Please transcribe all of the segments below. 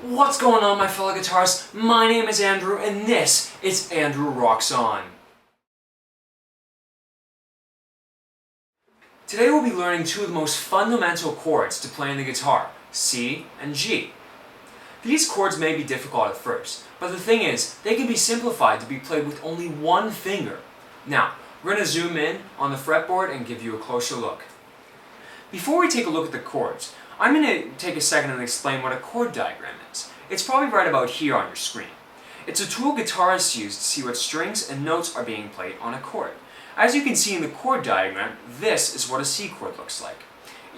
What's going on, my fellow guitarists? My name is Andrew, and this is Andrew Rocks On. Today we'll be learning two of the most fundamental chords to play on the guitar, C and G. These chords may be difficult at first, but the thing is, they can be simplified to be played with only one finger. Now, we're going to zoom in on the fretboard and give you a closer look. Before we take a look at the chords, I'm going to take a second and explain what a chord diagram is. It's probably right about here on your screen. It's a tool guitarists use to see what strings and notes are being played on a chord. As you can see in the chord diagram, this is what a C chord looks like.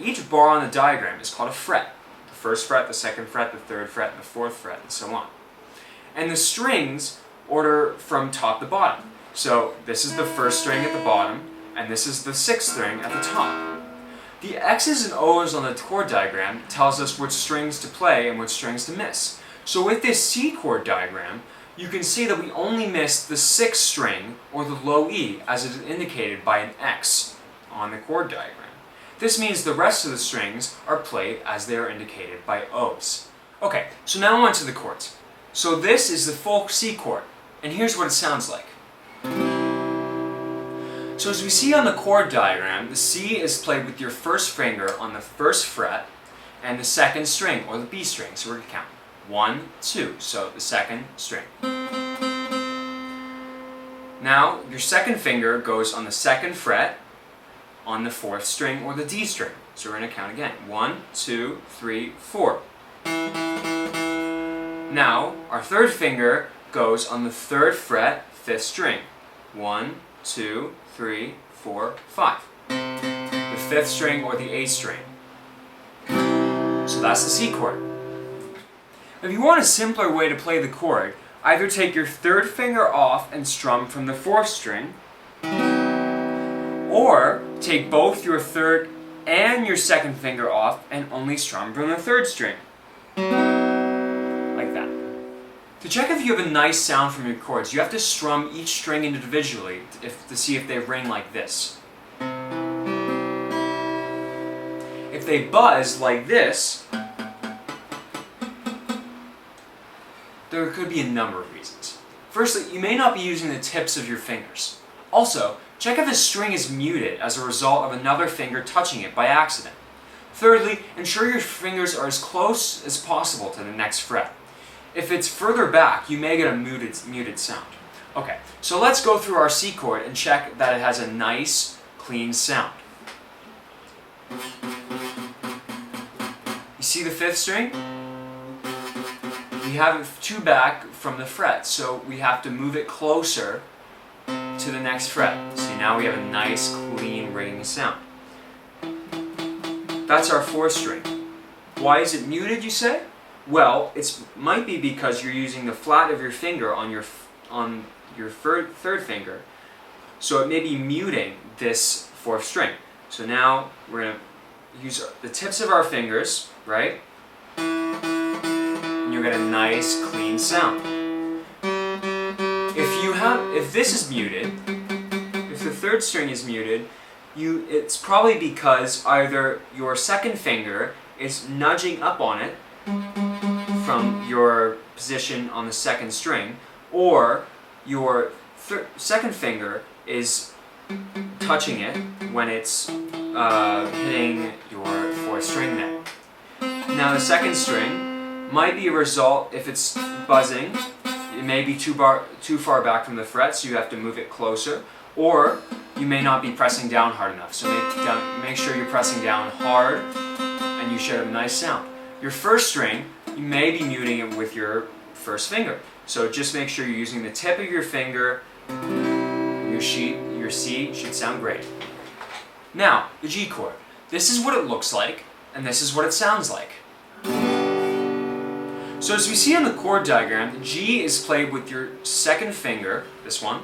Each bar on the diagram is called a fret. The first fret, the second fret, the third fret, the fourth fret, and so on. And the strings order from top to bottom. So this is the first string at the bottom, and this is the sixth string at the top. The X's and O's on the chord diagram tells us which strings to play and which strings to miss. So with this C chord diagram, you can see that we only missed the sixth string, or the low E, as it is indicated by an X on the chord diagram. This means the rest of the strings are played as they are indicated by O's. Okay, so now on to the chords. So this is the full C chord, and here's what it sounds like. So as we see on the chord diagram, the C is played with your first finger on the first fret and the second string, or the B string. So we're going to count 1, 2, so the second string. Now your second finger goes on the second fret on the fourth string, or the D string. So we're going to count again 1, 2, 3, 4. Now our third finger goes on the third fret, fifth string. 1, 2, 3, 4, 5. The fifth string, or the eighth string. So that's the C chord. If you want a simpler way to play the chord, either take your third finger off and strum from the fourth string, or take both your third and your second finger off and only strum from the third string. Like that. To check if you have a nice sound from your chords, you have to strum each string individually to see if they ring like this. If they buzz like this, there could be a number of reasons. Firstly, you may not be using the tips of your fingers. Also, check if a string is muted as a result of another finger touching it by accident. Thirdly, ensure your fingers are as close as possible to the next fret. If it's further back, you may get a muted sound. Okay, so let's go through our C chord and check that it has a nice, clean sound. You see the fifth string? We have it too back from the fret, so we have to move it closer to the next fret. See, now we have a nice, clean, ringing sound. That's our fourth string. Why is it muted, you say? Well, it might be because you're using the flat of your finger on your third finger, so it may be muting this fourth string. So now we're going to use the tips of our fingers, right? And you'll get a nice, clean sound. If this is muted, if the third string is muted, it's probably because either your second finger is nudging up on it from your position on the second string, or your second finger is touching it when it's hitting your fourth string there. Now the second string might be a result, if it's buzzing, it may be too far back from the fret, so you have to move it closer, or you may not be pressing down hard enough, so make sure you're pressing down hard and you should have a nice sound. Your first string, you may be muting it with your first finger. So just make sure you're using the tip of your finger. Your C should sound great. Now, the G chord. This is what it looks like, and this is what it sounds like. So as we see on the chord diagram, the G is played with your second finger, this one,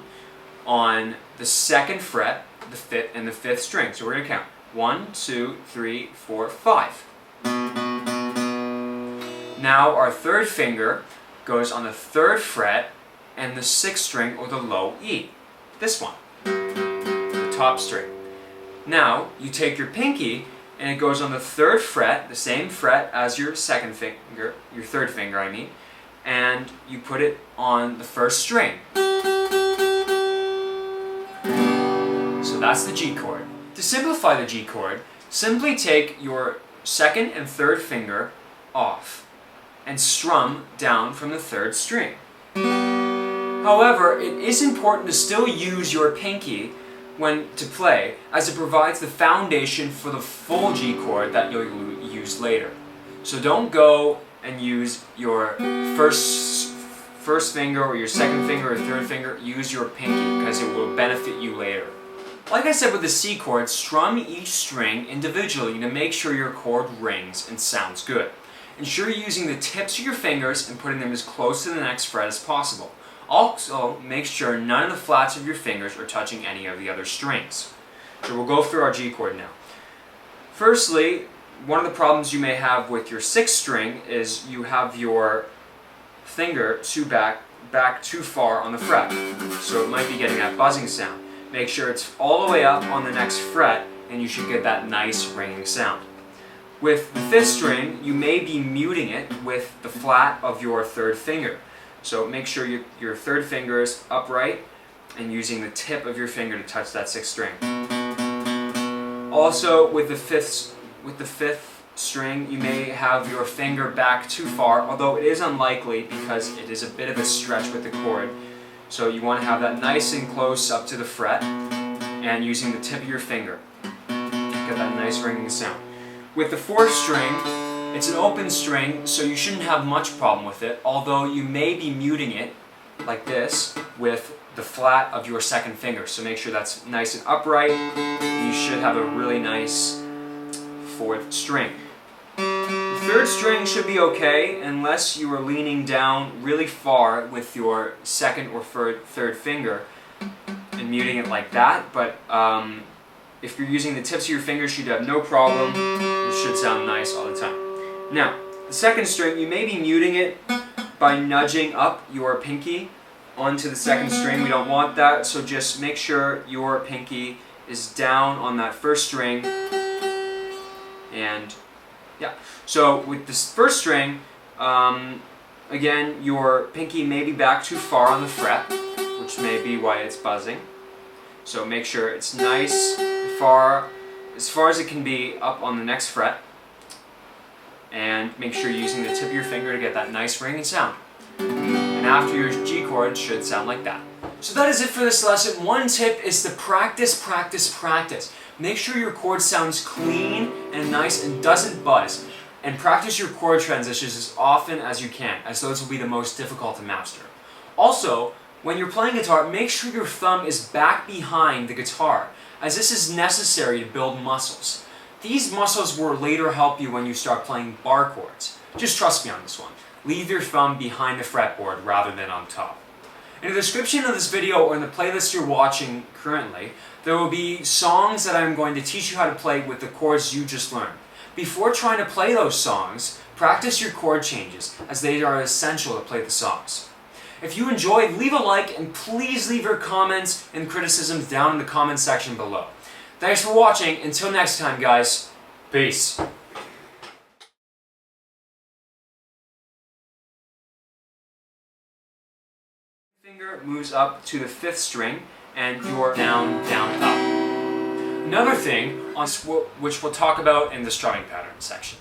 on the second fret, the fifth, and the fifth string. So we're going to count 1, 2, 3, 4, 5. Now our third finger goes on the third fret and the sixth string, or the low E. This one, the top string. Now you take your pinky and it goes on the 3rd fret, the same fret as your second finger, your 3rd finger I mean, and you put it on the 1st string. So that's the G chord. To simplify the G chord, simply take your 2nd and 3rd finger off and strum down from the 3rd string. However, it is important to still use your pinky to play, as it provides the foundation for the full G chord that you'll use later. So don't go and use your first finger or your 2nd finger or 3rd finger. Use your pinky because it will benefit you later. Like I said with the C chord, strum each string individually to make sure your chord rings and sounds good. Ensure you're using the tips of your fingers and putting them as close to the next fret as possible. Also, make sure none of the flats of your fingers are touching any of the other strings. So we'll go through our G chord now. Firstly, one of the problems you may have with your 6th string is you have your finger back too far on the fret. So it might be getting that buzzing sound. Make sure it's all the way up on the next fret and you should get that nice ringing sound. With the 5th string, you may be muting it with the flat of your 3rd finger. So make sure your 3rd finger is upright and using the tip of your finger to touch that 6th string. Also, with the 5th string, you may have your finger back too far, although it is unlikely because it is a bit of a stretch with the chord. So you want to have that nice and close up to the fret and using the tip of your finger. Get that nice ringing sound. With the 4th string, it's an open string, so you shouldn't have much problem with it, although you may be muting it like this with the flat of your 2nd finger. So make sure that's nice and upright. You should have a really nice 4th string. The 3rd string should be okay unless you are leaning down really far with your 2nd or 3rd finger and muting it like that, but if you're using the tips of your fingers, you'd have no problem. It should sound nice all the time. Now, the 2nd string, you may be muting it by nudging up your pinky onto the 2nd string. We don't want that, so just make sure your pinky is down on that 1st string. And yeah, so with this 1st string, again, your pinky may be back too far on the fret, which may be why it's buzzing. So make sure it's nice, as far as it can be up on the next fret. And make sure you're using the tip of your finger to get that nice ringing sound. And after your G chord, it should sound like that. So that is it for this lesson. One tip is to practice, practice, practice. Make sure your chord sounds clean and nice and doesn't buzz. And practice your chord transitions as often as you can, as those will be the most difficult to master. Also, when you're playing guitar, make sure your thumb is back behind the guitar, as this is necessary to build muscles. These muscles will later help you when you start playing bar chords. Just trust me on this one. Leave your thumb behind the fretboard rather than on top. In the description of this video or in the playlist you're watching currently, there will be songs that I'm going to teach you how to play with the chords you just learned. Before trying to play those songs, practice your chord changes, as they are essential to play the songs. If you enjoyed, leave a like and please leave your comments and criticisms down in the comment section below. Thanks for watching. Until next time, guys. Peace. Finger moves up to the 5th string and you're down, down, up. Another thing which we'll talk about in the strumming pattern section.